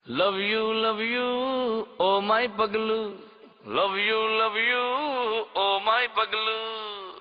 Love you, oh my paglu. Love you, oh my paglu.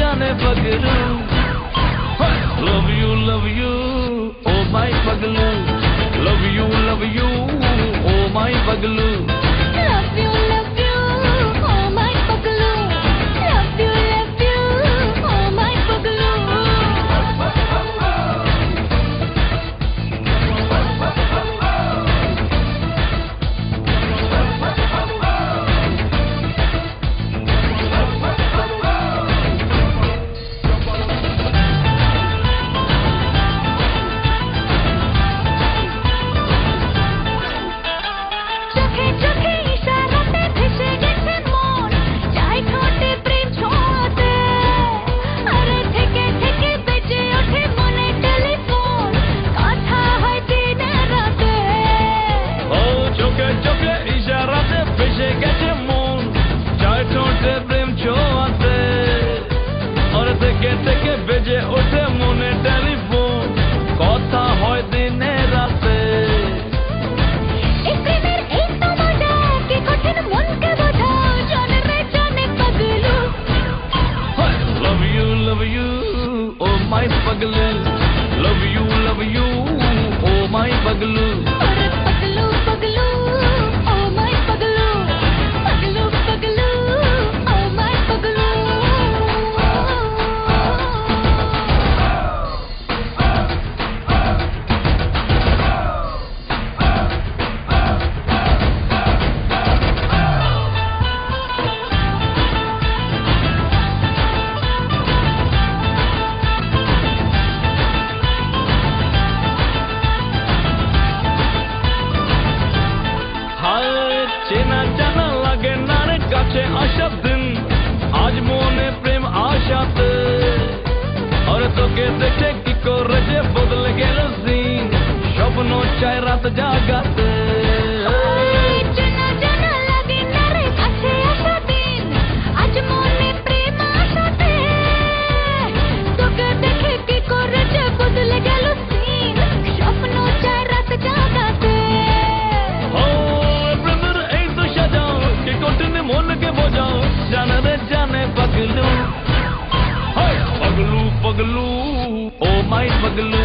Love you, oh my paglu. Love you, oh my paglu. Love you, oh my paglu. Love you, oh my paglu. থেকে বেজে ওঠে মনে telephone কথা হয় দিনে রাতে প্রেমের এই তো মজা কি কঠিন মনকে বোঝা জানে রে জানে Paglu Love you, oh my paglu. Love you, oh my paglu. अरे पगलू पगलू ओ माय पगलू पगलू पगलू ओ माय पगलू চেনা জানা লাগে না রে কাছে আসার দিন আজ মনে প্রেম আশাতে আরে তোকে দেখে কি করে যে বদলে গেল দিন স্বপ্ন চাই রাত জাগাতে চেনা জানা লাগে না রে কাছে আসা দিন আজ মনে প্রেম আশাতে তোকে দেখে কি করে যে বদলে গেল দিন স্বপ্ন চাই রাত জাগাতে মনকে বোঝাও জানে রে জানে পাগলু পগলু ও মাই পাগলু